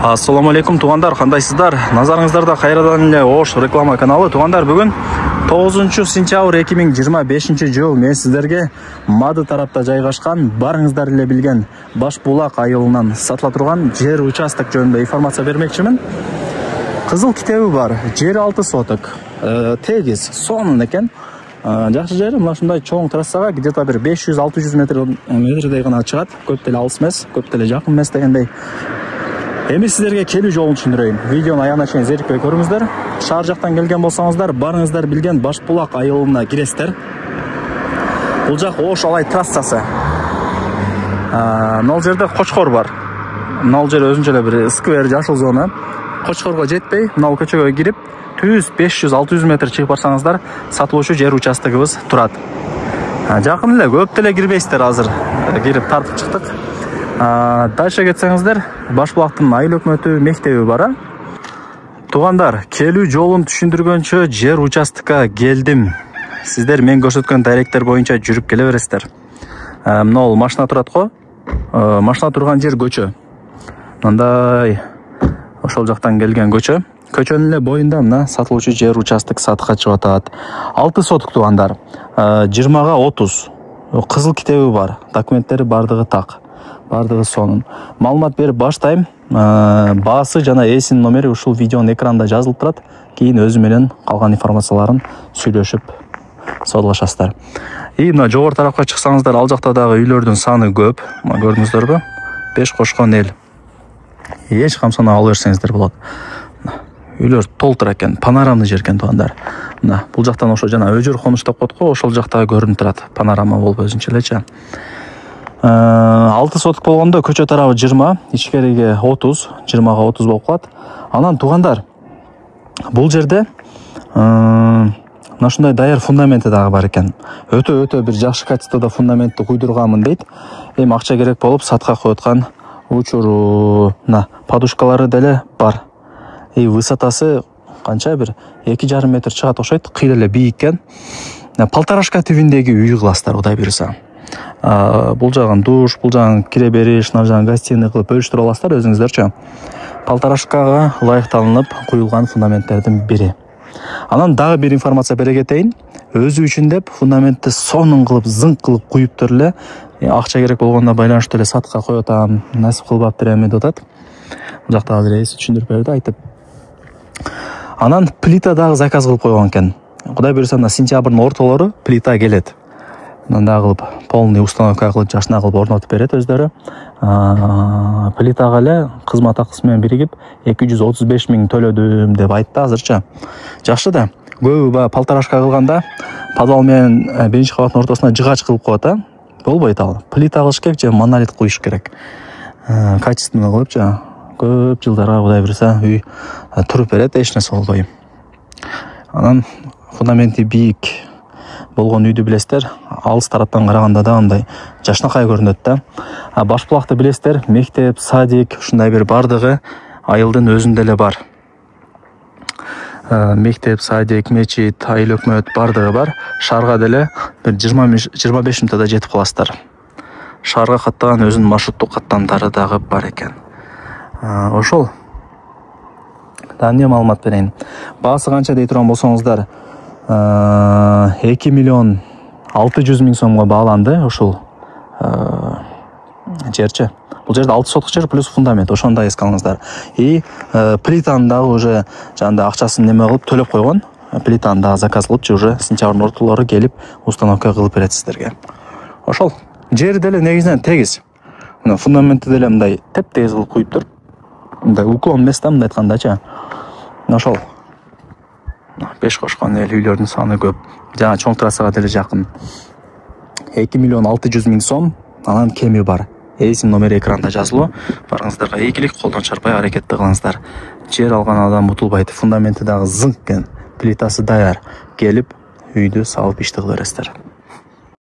Ассаламу алейкум туғандар, қандайсыздар? Назарыңыздарда қайрадан эле Ош реклама каналы. Туғандар, бүгін 9 сентябрь 2025 жыл мен сіздерге Мады тарапта жайгашкан, барыңыздар эле билген Башбулак айылынан сатыла турган жер участок жөнүндө информация бермекчимин. Кызыл китеби бар, жери 6 соток, тегиз, сонун экен. Жакшы жери, мына ушундай чоң трассага где-то бир 500-600 метрдей гана чыгат. Көп деле алыс эмес, көп деле жакын эмес дегендей. Эми сіздерге келүү жолун түшүндүрөйүн. Видеону аягына чейин зерикпей көрүңүздөр. Шаар жактан келген болсоңуздар, барыңыздар билген Башбулак айылына киресиздер. Бул жак Ош Алай трассасы. Мына жерде Кочкор бар. Мына жер өзүнчө эле бир сквер, жашыл зона. Кочкорго жетпей, мына көчөгө кирип, 500-600 метр чыгып барсаңыздар, сатылуучу жер участогубуз турат. Жакын эле, көп деле кирбейсиздер, азыр кирип тартып чыктык. Дальше кетсеңиздер, Башбулактын айыл өкмөтү мектеби бар. Тугандар, келүү жолун түшүндүргөнчө жер участокко келдим. Сиздер мен көрсөткөн даректер боюнча жүрүп келе бересиздер. Мына ол машина турат го. Машина турган жер көчө. Мындай ошол жактан келген көчө. Көчөнүн эле боюнда мына сатылуучу жер участок сатыкка чыгып атат. 6 соток тугандар. 20га 30. Кызыл китеби бар. Документтери бардыгы так. Бардыгы сонун. Маалымат берип баштайм. Баасы жана эсин номери ушул видеонун экранында жазылып турат. Кийин өзү менен калган информацияларын сүйлөшүп содулашасыздар. Мына жогору тарапка чыксаңыздар, ал жакта дагы үйлөрдүн саны көп. Мына көрдүңүздөрбү? 5 кошкон эл. Эч камсына ала берсеңиздер болот. Үйлөр толтур экен, панорамный жер экен тугандар. Мына бул жактан ошо жана өжөр конуш деп коет го, ошол жакта көрүнүп турат. Панорама болуп өзүнчө элечи. 6 соток болгондо көчө тарабы 20, ичкериге 30, 20га 30 болуп калат. Анан тугандар, бул жерде мына ушундай даяр фундаменти дагы бар экен. Өтө бир жакшы качестводо фундаментти куйдурганмын дейт. Эми акча керек болуп сатка коюткан учуру, мына подушкалары деле бар. Высотасы канча, бир 2,5 метр чыгат окшойт, кыйла эле бийик экен. Полторашка тибиндеги үй кыласыздар, Кудай буйруса. Бул жагын душ, бул жагын кире бериш, мына жагын гостиный кылып бөлүштүрүп аласыздар өзүңүздөрчү. Полторашкага ылайыкталынып куюлган фундаменттердин бири. Анан дагы бир информация бере кетейин. Өзү үчүн деп фундаментти сонун кылып, зыңк кылып куюптур эле. Акча керек болгондо байланыштуу эле сатка коюп атам, насип кылбап берем деп атат. Бул жакта азыр эси түшүндүрүп берди, айтып. Анан плита дагы заказ кылып койгон экен. Кудай буйруса, мына сентябрдын ортолору плита келет. Мындай кылып полный установка кылып, жашына кылып орнотуп берет өздөрү. Плитага эле кызмат акысы менен биригип 235 000 төлөдүм деп айтты азырча. Жакшы да. Көбү баягы полторашка кылганда подвал менен биринчи кабаттын ортосуна жыгач кылып коет, болбойт ал. Плита кылыш керек же монолит куюш керек. Качественно кылыпчы. Көп жылдарга Кудай буйруса үй туруп берет, эч нерсе болбой. Анан фундаменти бийик болгон үйдү билесиздер, алыс тараптан караганда да андай жашнакай көрүнөт да. Башбулакты билесиздер, мектеп, садик, ушундай бир бардыгы айылдын өзүндө эле бар. Мектеп, садик, мечит, айыл өкмөт бардыгы бар. Шаарга деле бир 20-25 мүнөттө жетип каласыздар. Шаарга каттаган өзүнүн маршруттук каттамдары дагы бар экен. Ошол. Дагы эмне маалымат берейин. Баасы канча дей турган болсоңуздар, 2 миллион 600 000 сомго бааланды ушул жерчи. Бул жерде 6 соток жер плюс фундамент, ошону да эске алыңыздар. Плитаны дагы уже жанда акчасын неме кылып төлөп койгон. Плитаны дагы заказ кылыпчы, уже сентябрдын ортолору келип установка кылып берет сиздерге. Ошол. Жери деле негизинен тегиз. Мына фундаментти деле мындай теп-тегиз кылып куюптур. Мындай уклон эмес да, мындай айткандачы. Ошол. 5 кошкон эл, үйлөрдүн саны көп. Жана чоң трассага деле жакын. 2 миллион 600 000 сом, анан кеми бар. Эсин номери экранда жазылуу. Барыңыздарга ийгилик, колдон чарпай аракетти кылыңыздар. Жер алган адам утулбайт. Фундаменти дагы зыңк экен. Плитасы даяр. Келип үйдү салып ишти кыла бересиздер.